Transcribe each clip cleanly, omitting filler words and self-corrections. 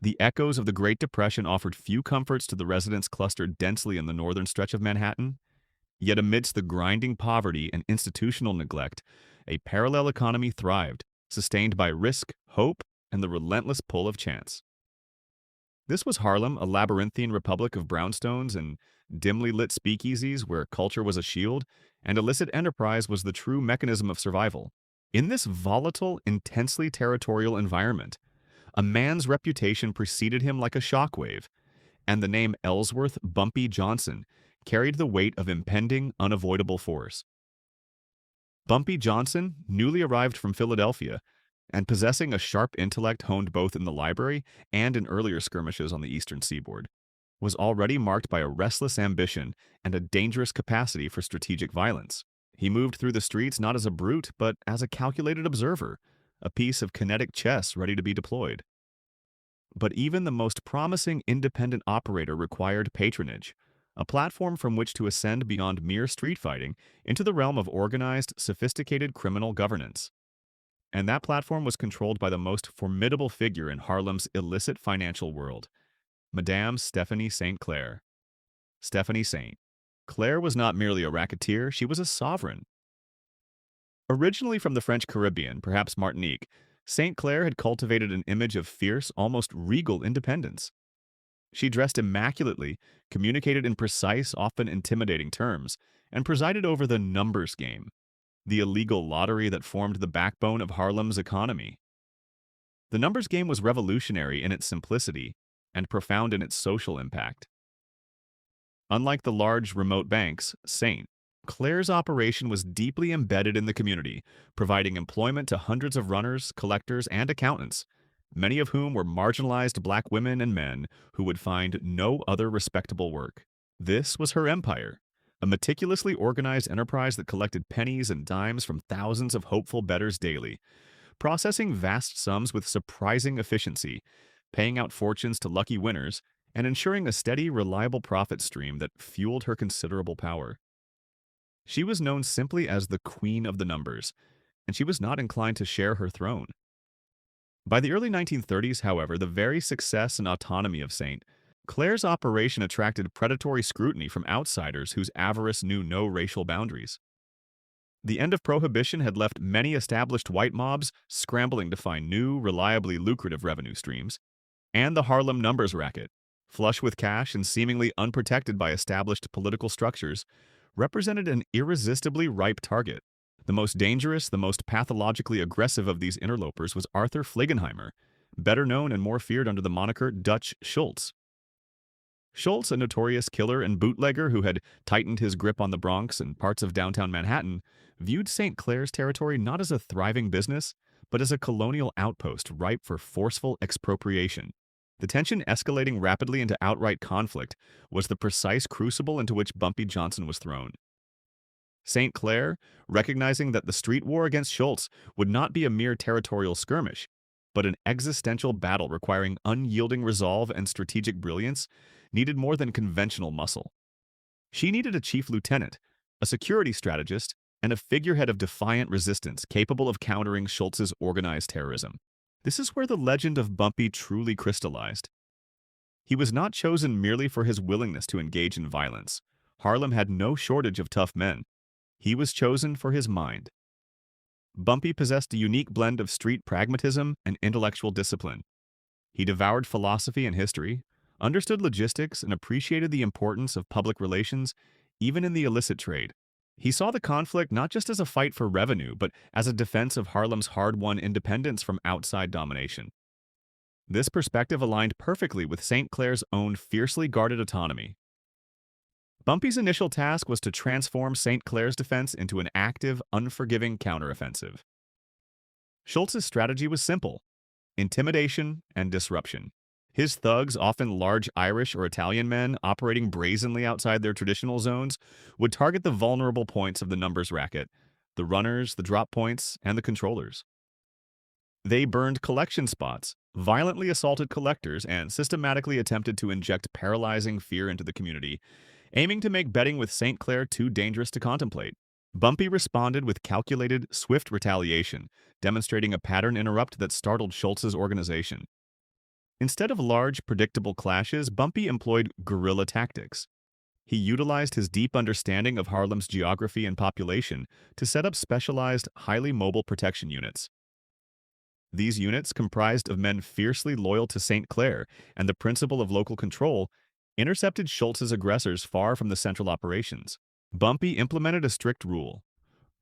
The echoes of the Great Depression offered few comforts to the residents clustered densely in the northern stretch of Manhattan. Yet amidst the grinding poverty and institutional neglect, a parallel economy thrived, sustained by risk, hope, and the relentless pull of chance. This was Harlem, a labyrinthine republic of brownstones and dimly lit speakeasies where culture was a shield and illicit enterprise was the true mechanism of survival. In this volatile, intensely territorial environment, a man's reputation preceded him like a shockwave, and the name Ellsworth Bumpy Johnson carried the weight of impending, unavoidable force. Bumpy Johnson, newly arrived from Philadelphia, and possessing a sharp intellect honed both in the library and in earlier skirmishes on the eastern seaboard, was already marked by a restless ambition and a dangerous capacity for strategic violence. He moved through the streets not as a brute, but as a calculated observer, a piece of kinetic chess ready to be deployed. But even the most promising independent operator required patronage, a platform from which to ascend beyond mere street fighting into the realm of organized, sophisticated criminal governance. And that platform was controlled by the most formidable figure in Harlem's illicit financial world, Madame Stephanie St. Clair. Stephanie St. Clair was not merely a racketeer, she was a sovereign. Originally from the French Caribbean, perhaps Martinique, St. Clair had cultivated an image of fierce, almost regal independence. She dressed immaculately, communicated in precise, often intimidating terms, and presided over the numbers game, the illegal lottery that formed the backbone of Harlem's economy. The numbers game was revolutionary in its simplicity and profound in its social impact. Unlike the large, remote banks, St. Clair's operation was deeply embedded in the community, providing employment to hundreds of runners, collectors, and accountants, many of whom were marginalized black women and men who would find no other respectable work. This was her empire, a meticulously organized enterprise that collected pennies and dimes from thousands of hopeful bettors daily, processing vast sums with surprising efficiency, paying out fortunes to lucky winners, and ensuring a steady, reliable profit stream that fueled her considerable power. She was known simply as the Queen of the Numbers, and she was not inclined to share her throne. By the early 1930s, however, the very success and autonomy of St. Clair's operation attracted predatory scrutiny from outsiders whose avarice knew no racial boundaries. The end of Prohibition had left many established white mobs scrambling to find new, reliably lucrative revenue streams, and the Harlem numbers racket, flush with cash and seemingly unprotected by established political structures, represented an irresistibly ripe target. The most dangerous, the most pathologically aggressive of these interlopers was Arthur Flegenheimer, better known and more feared under the moniker Dutch Schultz. Schultz, a notorious killer and bootlegger who had tightened his grip on the Bronx and parts of downtown Manhattan, viewed St. Clair's territory not as a thriving business, but as a colonial outpost ripe for forceful expropriation. The tension escalating rapidly into outright conflict was the precise crucible into which Bumpy Johnson was thrown. St. Clair, recognizing that the street war against Schultz would not be a mere territorial skirmish, but an existential battle requiring unyielding resolve and strategic brilliance, needed more than conventional muscle. She needed a chief lieutenant, a security strategist, and a figurehead of defiant resistance capable of countering Schultz's organized terrorism. This is where the legend of Bumpy truly crystallized. He was not chosen merely for his willingness to engage in violence. Harlem had no shortage of tough men. He was chosen for his mind. Bumpy possessed a unique blend of street pragmatism and intellectual discipline. He devoured philosophy and history, understood logistics, and appreciated the importance of public relations, even in the illicit trade. He saw the conflict not just as a fight for revenue, but as a defense of Harlem's hard-won independence from outside domination. This perspective aligned perfectly with St. Clair's own fiercely guarded autonomy. Bumpy's initial task was to transform St. Clair's defense into an active, unforgiving counteroffensive. Schultz's strategy was simple: intimidation and disruption. His thugs, often large Irish or Italian men operating brazenly outside their traditional zones, would target the vulnerable points of the numbers racket: the runners, the drop points, and the controllers. They burned collection spots, violently assaulted collectors, and systematically attempted to inject paralyzing fear into the community, aiming to make betting with St. Clair too dangerous to contemplate. Bumpy responded with calculated, swift retaliation, demonstrating a pattern interrupt that startled Schultz's organization. Instead of large, predictable clashes, Bumpy employed guerrilla tactics. He utilized his deep understanding of Harlem's geography and population to set up specialized, highly mobile protection units. These units, comprised of men fiercely loyal to St. Clair and the principle of local control, intercepted Schultz's aggressors far from the central operations. Bumpy implemented a strict rule.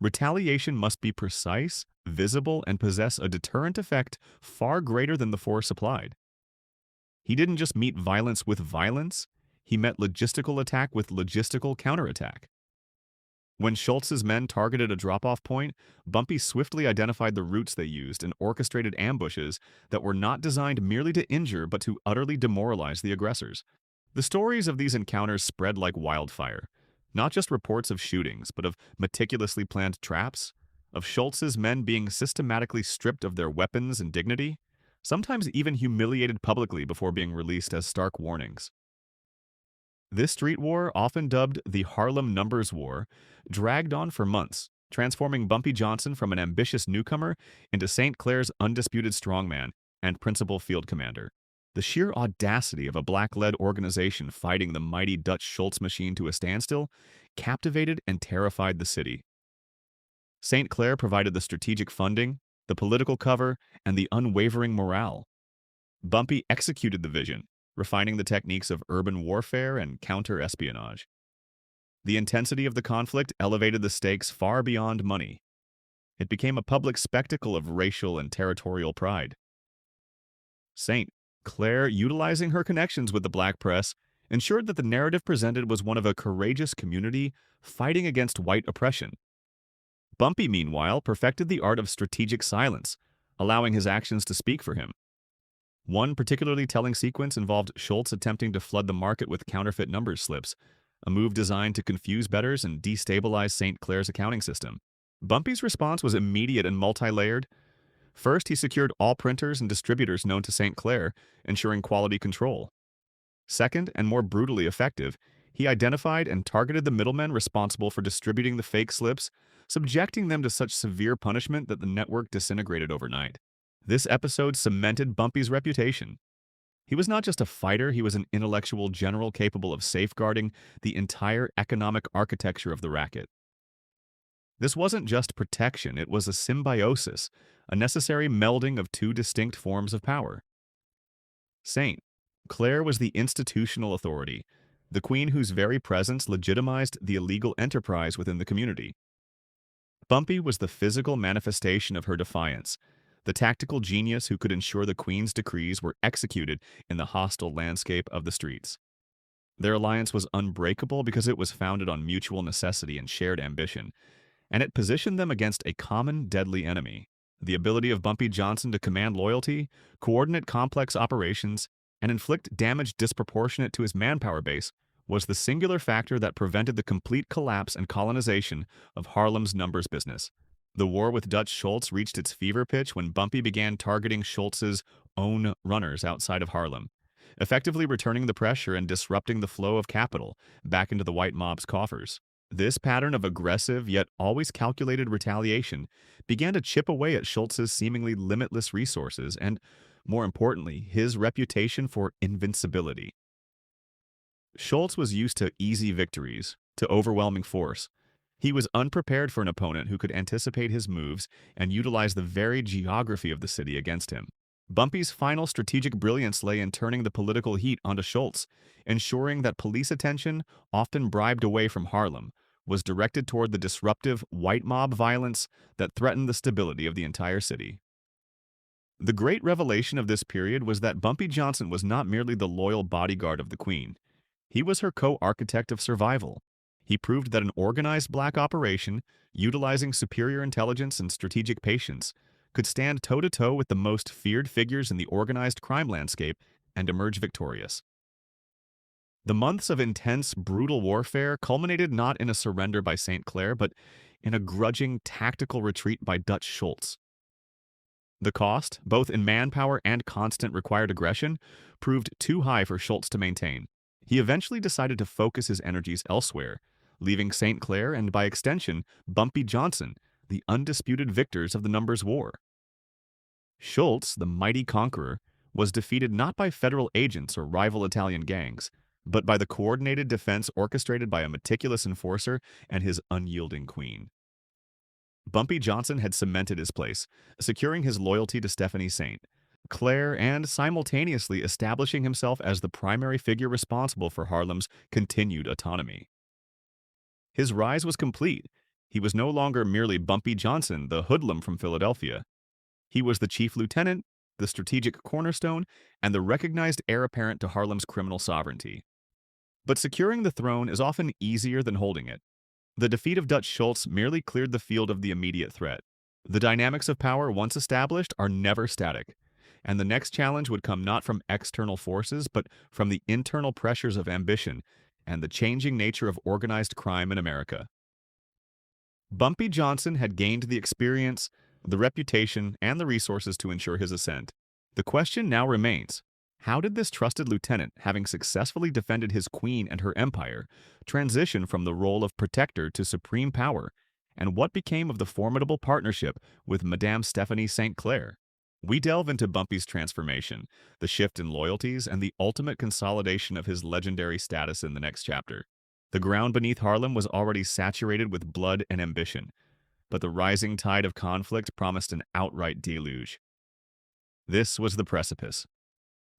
Retaliation must be precise, visible, and possess a deterrent effect far greater than the force applied. He didn't just meet violence with violence, he met logistical attack with logistical counterattack. When Schultz's men targeted a drop-off point, Bumpy swiftly identified the routes they used and orchestrated ambushes that were not designed merely to injure but to utterly demoralize the aggressors. The stories of these encounters spread like wildfire, not just reports of shootings, but of meticulously planned traps, of Schultz's men being systematically stripped of their weapons and dignity, sometimes even humiliated publicly before being released as stark warnings. This street war, often dubbed the Harlem Numbers War, dragged on for months, transforming Bumpy Johnson from an ambitious newcomer into St. Clair's undisputed strongman and principal field commander. The sheer audacity of a black-led organization fighting the mighty Dutch Schultz machine to a standstill captivated and terrified the city. St. Clair provided the strategic funding, the political cover, and the unwavering morale. Bumpy executed the vision, refining the techniques of urban warfare and counter-espionage. The intensity of the conflict elevated the stakes far beyond money. It became a public spectacle of racial and territorial pride. St. Clair, utilizing her connections with the black press, ensured that the narrative presented was one of a courageous community fighting against white oppression. Bumpy, meanwhile, perfected the art of strategic silence, allowing his actions to speak for him. One particularly telling sequence involved Schultz attempting to flood the market with counterfeit numbers slips, a move designed to confuse bettors and destabilize St. Clair's accounting system. Bumpy's response was immediate and multi-layered. First, he secured all printers and distributors known to St. Clair, ensuring quality control. Second, and more brutally effective, he identified and targeted the middlemen responsible for distributing the fake slips, subjecting them to such severe punishment that the network disintegrated overnight. This episode cemented Bumpy's reputation. He was not just a fighter, he was an intellectual general capable of safeguarding the entire economic architecture of the racket. This wasn't just protection, it was a symbiosis, a necessary melding of two distinct forms of power. St. Clair was the institutional authority, the queen whose very presence legitimized the illegal enterprise within the community. Bumpy was the physical manifestation of her defiance, the tactical genius who could ensure the queen's decrees were executed in the hostile landscape of the streets. Their alliance was unbreakable because it was founded on mutual necessity and shared ambition, and it positioned them against a common deadly enemy. The ability of Bumpy Johnson to command loyalty, coordinate complex operations, and inflict damage disproportionate to his manpower base was the singular factor that prevented the complete collapse and colonization of Harlem's numbers business. The war with Dutch Schultz reached its fever pitch when Bumpy began targeting Schultz's own runners outside of Harlem, effectively returning the pressure and disrupting the flow of capital back into the white mob's coffers. This pattern of aggressive yet always calculated retaliation began to chip away at Schultz's seemingly limitless resources and, more importantly, his reputation for invincibility. Schultz was used to easy victories, to overwhelming force. He was unprepared for an opponent who could anticipate his moves and utilize the very geography of the city against him. Bumpy's final strategic brilliance lay in turning the political heat onto Schultz, ensuring that police attention, often bribed away from Harlem, was directed toward the disruptive white mob violence that threatened the stability of the entire city. The great revelation of this period was that Bumpy Johnson was not merely the loyal bodyguard of the Queen. He was her co-architect of survival. He proved that an organized black operation, utilizing superior intelligence and strategic patience, could stand toe-to-toe with the most feared figures in the organized crime landscape and emerge victorious. The months of intense, brutal warfare culminated not in a surrender by St. Clair, but in a grudging, tactical retreat by Dutch Schultz. The cost, both in manpower and constant required aggression, proved too high for Schultz to maintain. He eventually decided to focus his energies elsewhere, leaving St. Clair and, by extension, Bumpy Johnson, the undisputed victors of the numbers war. Schultz, the mighty conqueror, was defeated not by federal agents or rival Italian gangs, but by the coordinated defense orchestrated by a meticulous enforcer and his unyielding queen. Bumpy Johnson had cemented his place, securing his loyalty to Stephanie Saint, Clair, and simultaneously establishing himself as the primary figure responsible for Harlem's continued autonomy. His rise was complete. He was no longer merely Bumpy Johnson, the hoodlum from Philadelphia. He was the chief lieutenant, the strategic cornerstone, and the recognized heir apparent to Harlem's criminal sovereignty. But securing the throne is often easier than holding it. The defeat of Dutch Schultz merely cleared the field of the immediate threat. The dynamics of power once established are never static, and the next challenge would come not from external forces, but from the internal pressures of ambition and the changing nature of organized crime in America. Bumpy Johnson had gained the experience, the reputation, and the resources to ensure his ascent. The question now remains, how did this trusted lieutenant, having successfully defended his queen and her empire, transition from the role of protector to supreme power, and what became of the formidable partnership with Madame Stephanie St. Clair? We delve into Bumpy's transformation, the shift in loyalties, and the ultimate consolidation of his legendary status in the next chapter. The ground beneath Harlem was already saturated with blood and ambition, but the rising tide of conflict promised an outright deluge. This was the precipice,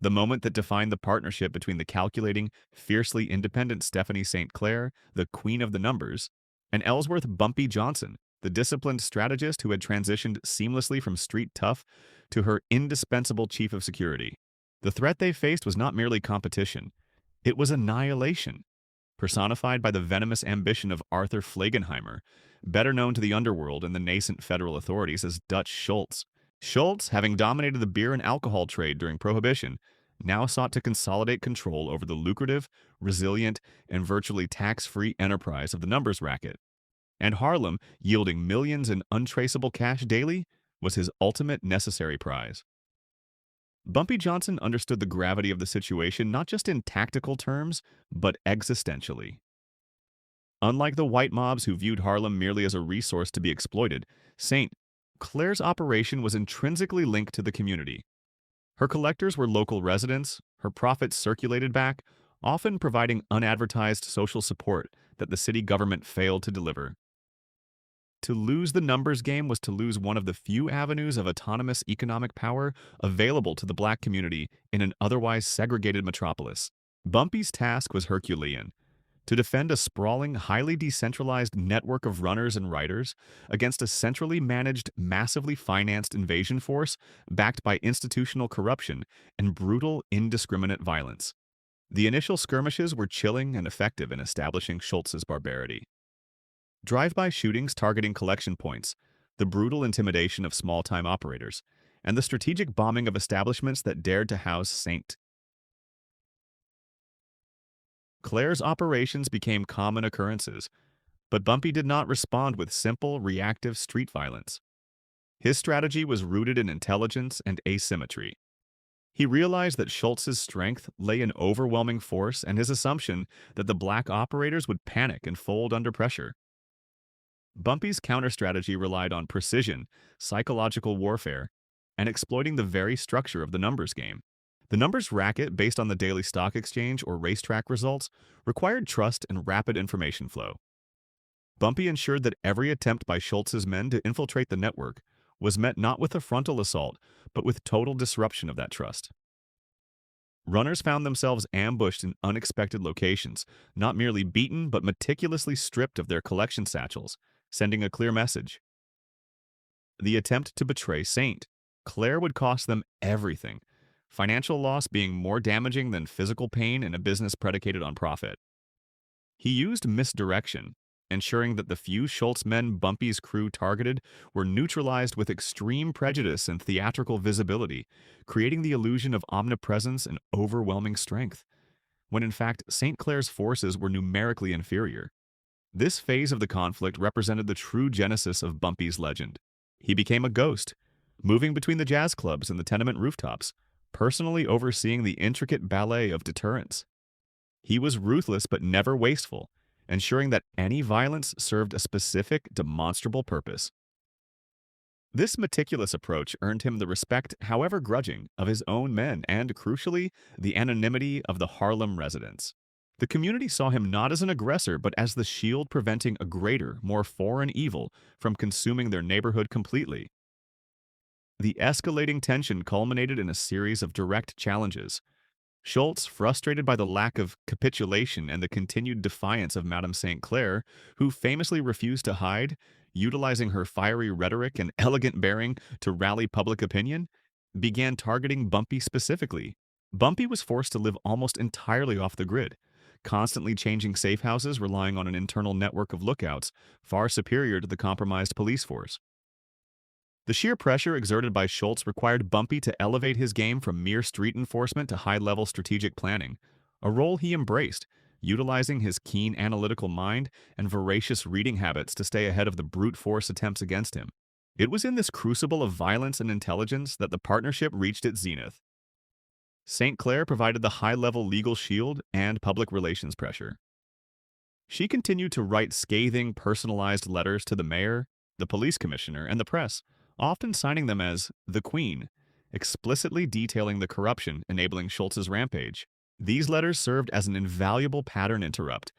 the moment that defined the partnership between the calculating, fiercely independent Stephanie St. Clair, the queen of the numbers, and Ellsworth Bumpy Johnson, the disciplined strategist who had transitioned seamlessly from street tough to her indispensable chief of security. The threat they faced was not merely competition, it was annihilation, personified by the venomous ambition of Arthur Flagenheimer, better known to the underworld and the nascent federal authorities as Dutch Schultz. Schultz, having dominated the beer and alcohol trade during Prohibition, now sought to consolidate control over the lucrative, resilient, and virtually tax-free enterprise of the numbers racket. And Harlem, yielding millions in untraceable cash daily, was his ultimate necessary prize. Bumpy Johnson understood the gravity of the situation not just in tactical terms, but existentially. Unlike the white mobs who viewed Harlem merely as a resource to be exploited, St. Clair's operation was intrinsically linked to the community. Her collectors were local residents, her profits circulated back, often providing unadvertised social support that the city government failed to deliver. To lose the numbers game was to lose one of the few avenues of autonomous economic power available to the black community in an otherwise segregated metropolis. Bumpy's task was Herculean: to defend a sprawling, highly decentralized network of runners and riders against a centrally managed, massively financed invasion force backed by institutional corruption and brutal, indiscriminate violence. The initial skirmishes were chilling and effective in establishing Schultz's barbarity. Drive-by shootings targeting collection points, the brutal intimidation of small-time operators, and the strategic bombing of establishments that dared to house St. Clair's operations became common occurrences, but Bumpy did not respond with simple, reactive street violence. His strategy was rooted in intelligence and asymmetry. He realized that Schultz's strength lay in overwhelming force and his assumption that the black operators would panic and fold under pressure. Bumpy's counter-strategy relied on precision, psychological warfare, and exploiting the very structure of the numbers game. The numbers racket, based on the daily stock exchange or racetrack results, required trust and rapid information flow. Bumpy ensured that every attempt by Schultz's men to infiltrate the network was met not with a frontal assault, but with total disruption of that trust. Runners found themselves ambushed in unexpected locations, not merely beaten, but meticulously stripped of their collection satchels, sending a clear message. The attempt to betray St. Clair would cost them everything, financial loss being more damaging than physical pain in a business predicated on profit. He used misdirection, ensuring that the few Schultz men Bumpy's crew targeted were neutralized with extreme prejudice and theatrical visibility, creating the illusion of omnipresence and overwhelming strength, when in fact St. Clair's forces were numerically inferior. This phase of the conflict represented the true genesis of Bumpy's legend. He became a ghost, moving between the jazz clubs and the tenement rooftops, personally overseeing the intricate ballet of deterrence. He was ruthless but never wasteful, ensuring that any violence served a specific, demonstrable purpose. This meticulous approach earned him the respect, however grudging, of his own men and, crucially, the anonymity of the Harlem residents. The community saw him not as an aggressor, but as the shield preventing a greater, more foreign evil from consuming their neighborhood completely. The escalating tension culminated in a series of direct challenges. Schultz, frustrated by the lack of capitulation and the continued defiance of Madame St. Clair, who famously refused to hide, utilizing her fiery rhetoric and elegant bearing to rally public opinion, began targeting Bumpy specifically. Bumpy was forced to live almost entirely off the grid, constantly changing safe houses, relying on an internal network of lookouts, far superior to the compromised police force. The sheer pressure exerted by Schultz required Bumpy to elevate his game from mere street enforcement to high-level strategic planning, a role he embraced, utilizing his keen analytical mind and voracious reading habits to stay ahead of the brute force attempts against him. It was in this crucible of violence and intelligence that the partnership reached its zenith. St. Clair provided the high-level legal shield and public relations pressure. She continued to write scathing, personalized letters to the mayor, the police commissioner, and the press, often signing them as the Queen, explicitly detailing the corruption enabling Schultz's rampage. These letters served as an invaluable pattern interrupt,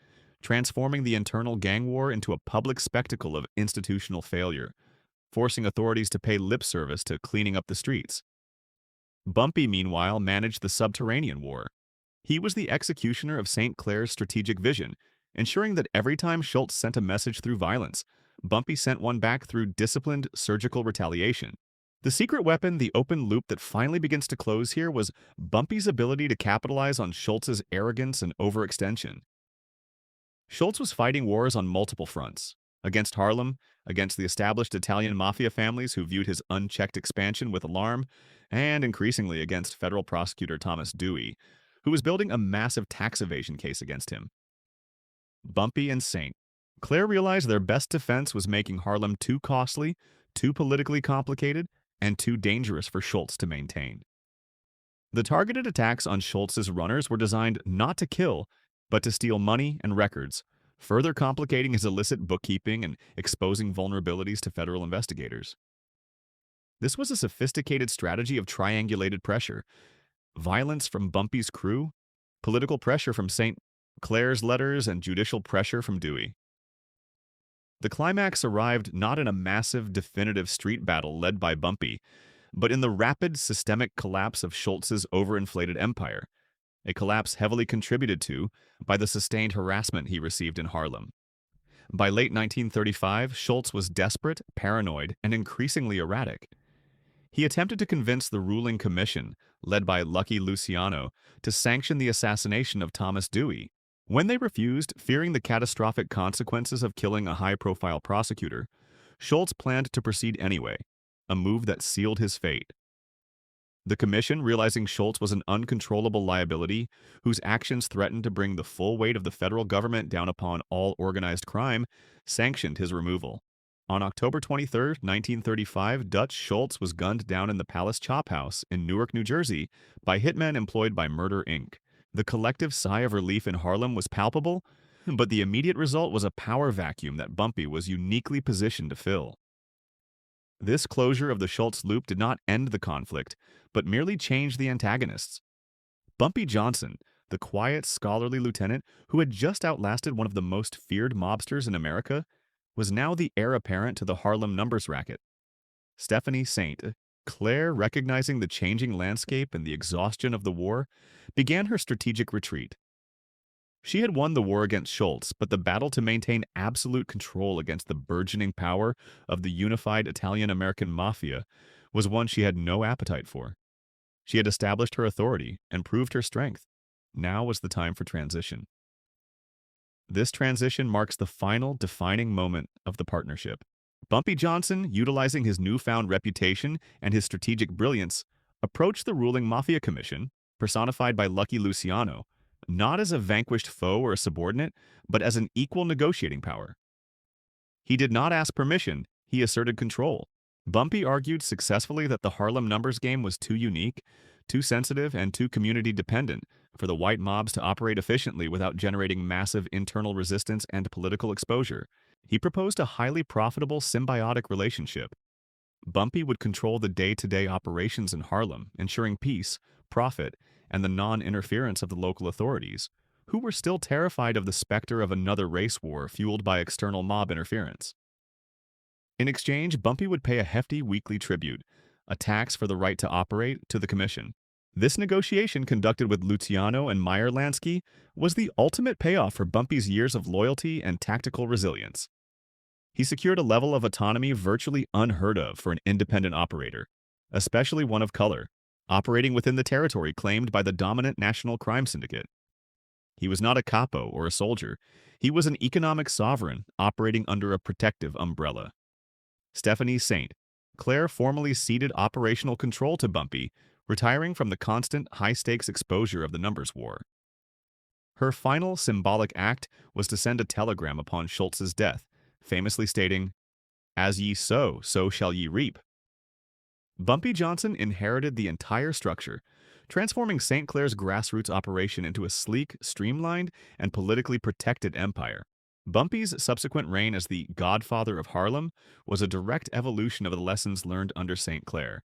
transforming the internal gang war into a public spectacle of institutional failure, forcing authorities to pay lip service to cleaning up the streets. Bumpy, meanwhile, managed the subterranean war. He was the executioner of St. Clair's strategic vision, ensuring that every time Schultz sent a message through violence, Bumpy sent one back through disciplined surgical retaliation. The secret weapon, the open loop that finally begins to close here, was Bumpy's ability to capitalize on Schultz's arrogance and overextension. Schultz was fighting wars on multiple fronts, against Harlem, against the established Italian mafia families who viewed his unchecked expansion with alarm, and increasingly against federal prosecutor Thomas Dewey, who was building a massive tax evasion case against him. Bumpy and St. Clair realized their best defense was making Harlem too costly, too politically complicated, and too dangerous for Schultz to maintain. The targeted attacks on Schultz's runners were designed not to kill, but to steal money and records, further complicating his illicit bookkeeping and exposing vulnerabilities to federal investigators. This was a sophisticated strategy of triangulated pressure: violence from Bumpy's crew, political pressure from St. Clair's letters, and judicial pressure from Dewey. The climax arrived not in a massive, definitive street battle led by Bumpy, but in the rapid, systemic collapse of Schultz's overinflated empire, a collapse heavily contributed to by the sustained harassment he received in Harlem. By late 1935, Schultz was desperate, paranoid, and increasingly erratic. He attempted to convince the ruling commission, led by Lucky Luciano, to sanction the assassination of Thomas Dewey. When they refused, fearing the catastrophic consequences of killing a high-profile prosecutor, Schultz planned to proceed anyway, a move that sealed his fate. The commission, realizing Schultz was an uncontrollable liability whose actions threatened to bring the full weight of the federal government down upon all organized crime, sanctioned his removal. On October 23, 1935, Dutch Schultz was gunned down in the Palace Chop House in Newark, New Jersey, by hitmen employed by Murder, Inc. The collective sigh of relief in Harlem was palpable, but the immediate result was a power vacuum that Bumpy was uniquely positioned to fill. This closure of the Schultz loop did not end the conflict, but merely changed the antagonists. Bumpy Johnson, the quiet, scholarly lieutenant who had just outlasted one of the most feared mobsters in America, was now the heir apparent to the Harlem numbers racket. Stephanie St. Clair, recognizing the changing landscape and the exhaustion of the war, began her strategic retreat. She had won the war against Schultz, but the battle to maintain absolute control against the burgeoning power of the unified Italian-American mafia was one she had no appetite for. She had established her authority and proved her strength. Now was the time for transition. This transition marks the final defining moment of the partnership. Bumpy Johnson, utilizing his newfound reputation and his strategic brilliance, approached the ruling Mafia Commission, personified by Lucky Luciano, not as a vanquished foe or a subordinate, but as an equal negotiating power. He did not ask permission, he asserted control. Bumpy argued successfully that the Harlem numbers game was too unique, too sensitive, and too community-dependent for the white mobs to operate efficiently without generating massive internal resistance and political exposure. He proposed a highly profitable symbiotic relationship. Bumpy would control the day-to-day operations in Harlem, ensuring peace, profit, and the non-interference of the local authorities, who were still terrified of the specter of another race war fueled by external mob interference. In exchange, Bumpy would pay a hefty weekly tribute, a tax for the right to operate, to the commission. This negotiation, conducted with Luciano and Meyer Lansky, was the ultimate payoff for Bumpy's years of loyalty and tactical resilience. He secured a level of autonomy virtually unheard of for an independent operator, especially one of color, operating within the territory claimed by the dominant national crime syndicate. He was not a capo or a soldier. He was an economic sovereign operating under a protective umbrella. Stephanie Saint. Clair formally ceded operational control to Bumpy, retiring from the constant high-stakes exposure of the numbers war. Her final symbolic act was to send a telegram upon Schultz's death, famously stating, "As ye sow, so shall ye reap." Bumpy Johnson inherited the entire structure, transforming St. Clair's grassroots operation into a sleek, streamlined, and politically protected empire. Bumpy's subsequent reign as the godfather of Harlem was a direct evolution of the lessons learned under St. Clair.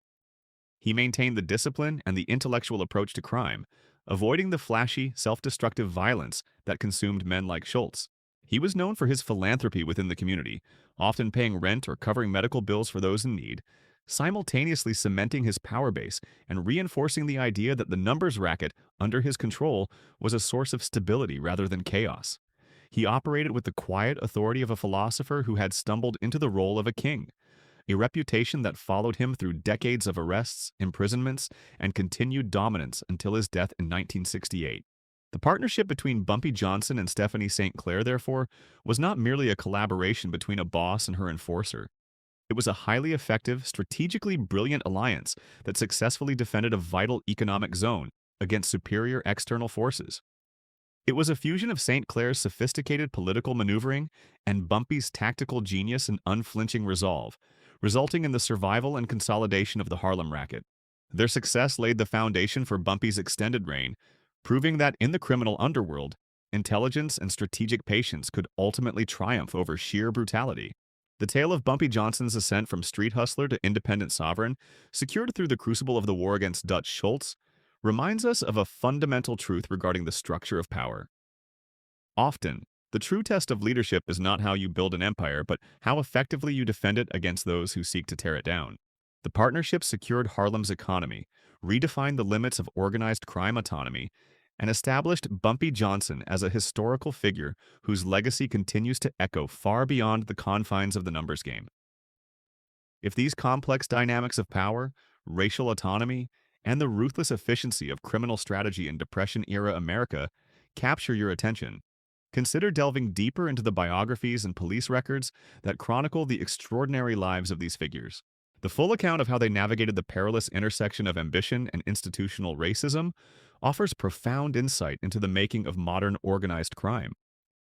He maintained the discipline and the intellectual approach to crime, avoiding the flashy, self-destructive violence that consumed men like Schultz. He was known for his philanthropy within the community, often paying rent or covering medical bills for those in need, simultaneously cementing his power base and reinforcing the idea that the numbers racket under his control was a source of stability rather than chaos. He operated with the quiet authority of a philosopher who had stumbled into the role of a king, a reputation that followed him through decades of arrests, imprisonments, and continued dominance until his death in 1968. The partnership between Bumpy Johnson and Stephanie St. Clair, therefore, was not merely a collaboration between a boss and her enforcer. It was a highly effective, strategically brilliant alliance that successfully defended a vital economic zone against superior external forces. It was a fusion of St. Clair's sophisticated political maneuvering and Bumpy's tactical genius and unflinching resolve, resulting in the survival and consolidation of the Harlem racket. Their success laid the foundation for Bumpy's extended reign, proving that in the criminal underworld, intelligence and strategic patience could ultimately triumph over sheer brutality. The tale of Bumpy Johnson's ascent from street hustler to independent sovereign, secured through the crucible of the war against Dutch Schultz, reminds us of a fundamental truth regarding the structure of power. Often, the true test of leadership is not how you build an empire, but how effectively you defend it against those who seek to tear it down. The partnership secured Harlem's economy, redefined the limits of organized crime autonomy, and established Bumpy Johnson as a historical figure whose legacy continues to echo far beyond the confines of the numbers game. If these complex dynamics of power, racial autonomy, and the ruthless efficiency of criminal strategy in Depression-era America capture your attention, consider delving deeper into the biographies and police records that chronicle the extraordinary lives of these figures. The full account of how they navigated the perilous intersection of ambition and institutional racism offers profound insight into the making of modern organized crime.